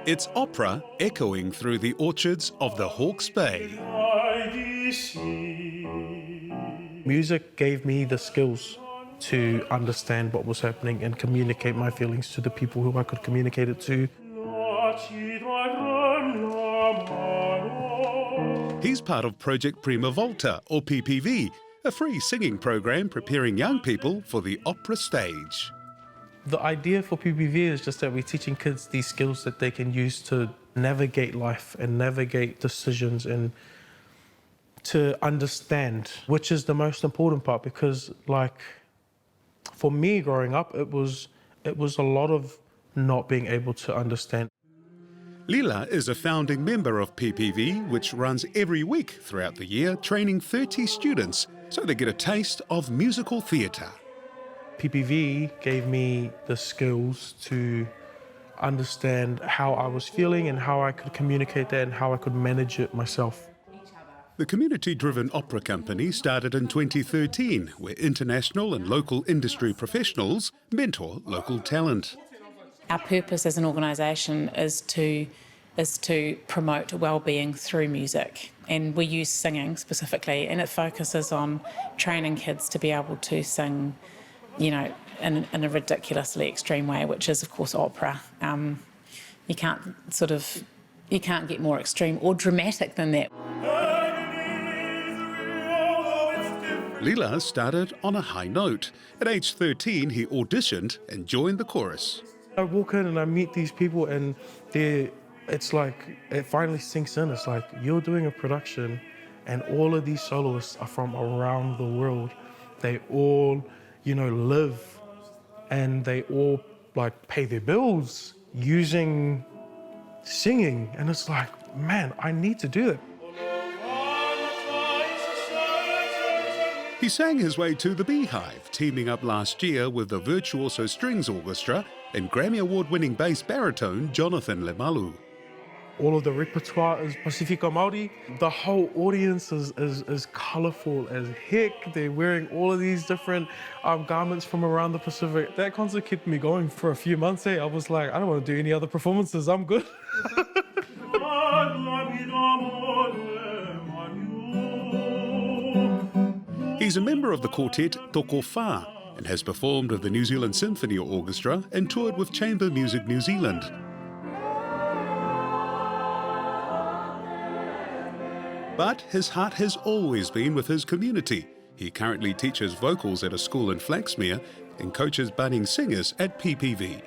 It's opera echoing through the orchards of the Hawke's Bay. Music gave me the skills to understand what was happening and communicate my feelings to the people who I could communicate it to. He's part of Project Prima Volta, or PPV, a free singing program preparing young people for the opera stage. The idea for PPV is just that we're teaching kids these skills that they can use to navigate life and navigate decisions and to understand, which is the most important part, because like for me growing up, it was a lot of not being able to understand. Lila is a founding member of PPV, which runs every week throughout the year, training 30 students so they get a taste of musical theatre. PPV gave me the skills to understand how I was feeling and how I could communicate that and how I could manage it myself. The community-driven opera company started in 2013, where international and local industry professionals mentor local talent. Our purpose as an organisation is to promote well-being through music, and we use singing specifically, and it focuses on training kids to be able to sing, you know, in a ridiculously extreme way, which is of course opera. You can't get more extreme or dramatic than that. Lila started on a high note. At age 13, he auditioned and joined the chorus. I walk in and I meet these people and it's like, it finally sinks in. It's like, you're doing a production and all of these soloists are from around the world. They all, you know, live and they all like pay their bills using singing. And it's like, man, I need to do that. He sang his way to the Beehive, teaming up last year with the Virtuoso Strings Orchestra and Grammy Award-winning bass baritone Jonathan Lemalu. All of the repertoire is Pacifico Māori. The whole audience is colourful as heck. They're wearing all of these different garments from around the Pacific. That concert kept me going for a few months. I was like, I don't want to do any other performances. I'm good. He's a member of the quartet Toko Whā and has performed with the New Zealand Symphony Orchestra and toured with Chamber Music New Zealand. But his heart has always been with his community. He currently teaches vocals at a school in Flaxmere and coaches budding singers at PPV.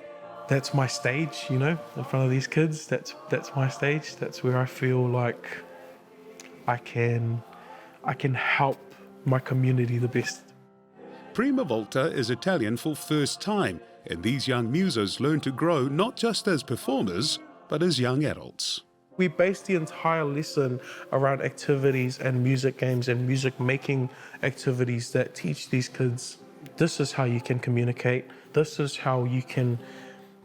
That's my stage, you know, in front of these kids. That's my stage. That's where I feel like I can help my community the best. Prima Volta is Italian for first time, and these young musos learn to grow not just as performers, but as young adults. We base the entire lesson around activities and music games and music making activities that teach these kids, this is how you can communicate, this is how you can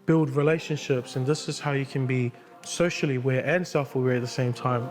build relationships, and this is how you can be socially aware and self-aware at the same time.